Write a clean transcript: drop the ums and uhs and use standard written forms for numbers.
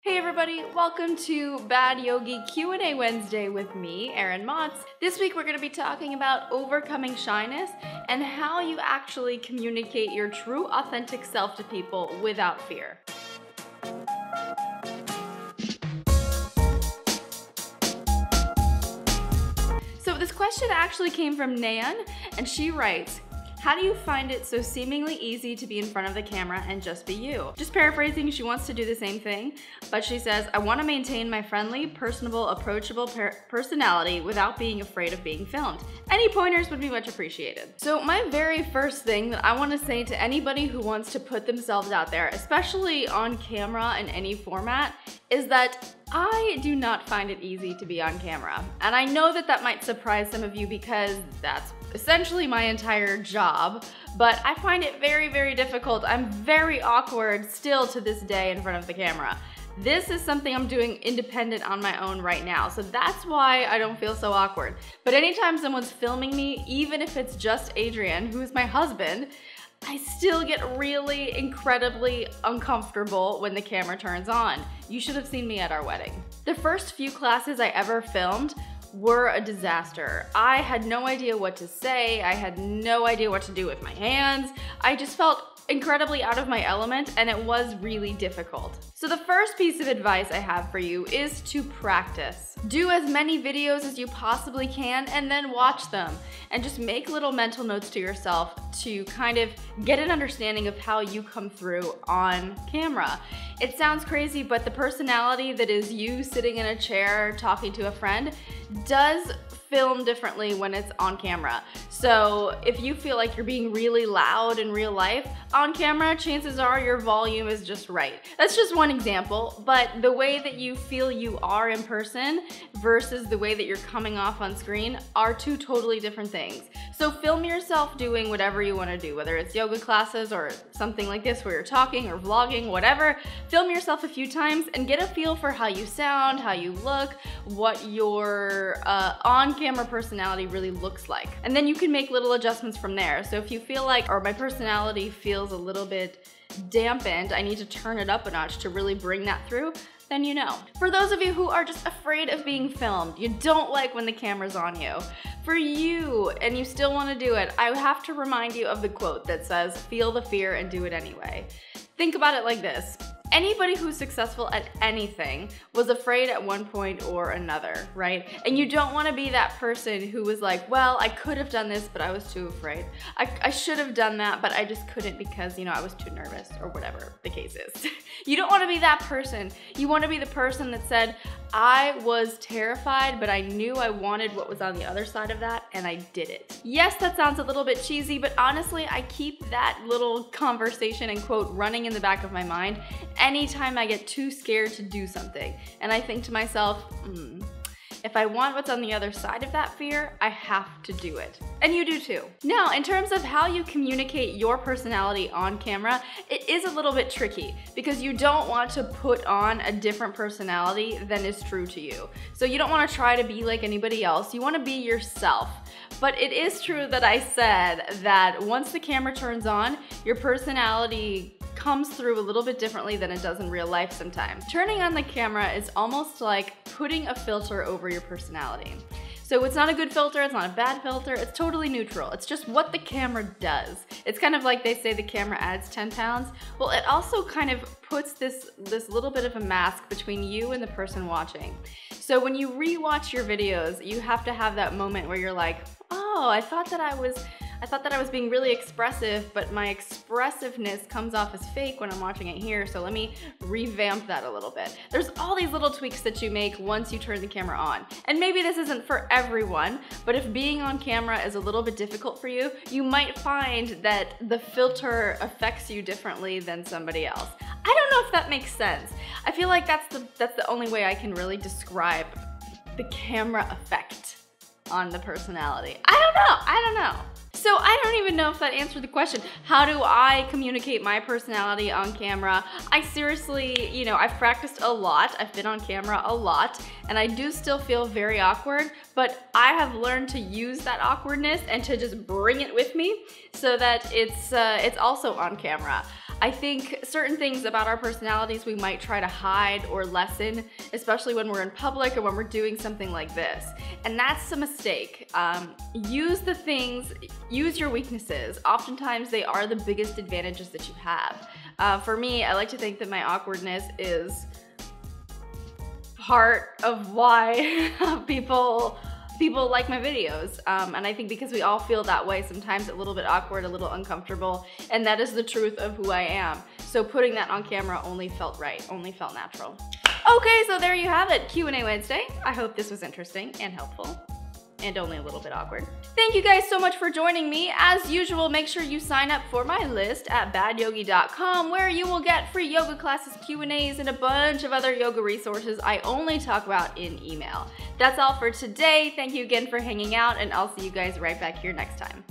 Hey everybody, welcome to Bad Yogi Q&A Wednesday with me, Erin Motz. This week we're going to be talking about overcoming shyness and how you actually communicate your true authentic self to people without fear. So this question actually came from Nan, and she writes, how do you find it so seemingly easy to be in front of the camera and just be you? Just paraphrasing, she wants to do the same thing, but she says, I want to maintain my friendly, personable, approachable personality without being afraid of being filmed. Any pointers would be much appreciated. So my very first thing that I want to say to anybody who wants to put themselves out there, especially on camera in any format, is that I do not find it easy to be on camera. And I know that that might surprise some of you because that's essentially my entire job, but I find it very, very difficult. I'm very awkward still to this day in front of the camera. This is something I'm doing independent on my own right now, so that's why I don't feel so awkward. But anytime someone's filming me, even if it's just Adrian, who is my husband, I still get really incredibly uncomfortable when the camera turns on. You should have seen me at our wedding. The first few classes I ever filmed were a disaster. I had no idea what to say. I had no idea what to do with my hands. I just felt incredibly out of my element, and it was really difficult. So the first piece of advice I have for you is to practice. Do as many videos as you possibly can and then watch them, and just make little mental notes to yourself to kind of get an understanding of how you come through on camera. It sounds crazy, but the personality that is you sitting in a chair talking to a friend does film differently when it's on camera. So if you feel like you're being really loud in real life, on camera, chances are your volume is just right. That's just one example, but the way that you feel you are in person versus the way that you're coming off on screen are two totally different things. So film yourself doing whatever you want to do, whether it's yoga classes or something like this where you're talking or vlogging, whatever. Film yourself a few times and get a feel for how you sound, how you look, what your on-camera personality really looks like. And then you can make little adjustments from there. So if you feel like, or my personality feels a little bit dampened, I need to turn it up a notch to really bring that through, then you know. For those of you who are just afraid of being filmed, you don't like when the camera's on you, for you, and you still want to do it, I have to remind you of the quote that says, feel the fear and do it anyway. Think about it like this. Anybody who's successful at anything was afraid at one point or another, right? And you don't want to be that person who was like, well, I could have done this, but I was too afraid. I should have done that, but I just couldn't because, I was too nervous, or whatever the case is. You don't want to be that person. You want to be the person that said, I was terrified, but I knew I wanted what was on the other side of that, and I did it. Yes, that sounds a little bit cheesy, but honestly, I keep that little conversation and quote running in the back of my mind anytime I get too scared to do something. And I think to myself, if I want what's on the other side of that fear, I have to do it. And you do too. Now, in terms of how you communicate your personality on camera, it is a little bit tricky because you don't want to put on a different personality than is true to you. So you don't want to try to be like anybody else. You want to be yourself. But it is true that I said that once the camera turns on, your personality comes through a little bit differently than it does in real life sometimes. Turning on the camera is almost like putting a filter over your personality. So it's not a good filter, it's not a bad filter, it's totally neutral. It's just what the camera does. It's kind of like they say the camera adds 10 pounds. Well, it also kind of puts this little bit of a mask between you and the person watching. So when you re-watch your videos, you have to have that moment where you're like, oh, I thought that I was being really expressive, but my expressiveness comes off as fake when I'm watching it here, so let me revamp that a little bit. There's all these little tweaks that you make once you turn the camera on. And maybe this isn't for everyone, but if being on camera is a little bit difficult for you, you might find that the filter affects you differently than somebody else. I don't know if that makes sense. I feel like that's the only way I can really describe the camera effect on the personality. I don't know. So I don't even know if that answered the question. How do I communicate my personality on camera? I seriously, I've practiced a lot. I've been on camera a lot, and I do still feel very awkward, but I have learned to use that awkwardness and to just bring it with me so that it's also on camera. I think certain things about our personalities we might try to hide or lessen, especially when we're in public or when we're doing something like this. And that's a mistake. Use your weaknesses. Oftentimes they are the biggest advantages that you have. For me, I like to think that my awkwardness is part of why people like my videos, and I think because we all feel that way, sometimes a little bit awkward, a little uncomfortable, and that is the truth of who I am. So putting that on camera only felt right, only felt natural. Okay, so there you have it, Q&A Wednesday. I hope this was interesting and helpful, and only a little bit awkward. Thank you guys so much for joining me. As usual, make sure you sign up for my list at badyogi.com, where you will get free yoga classes, Q&As, and a bunch of other yoga resources I only talk about in email. That's all for today. Thank you again for hanging out, and I'll see you guys right back here next time.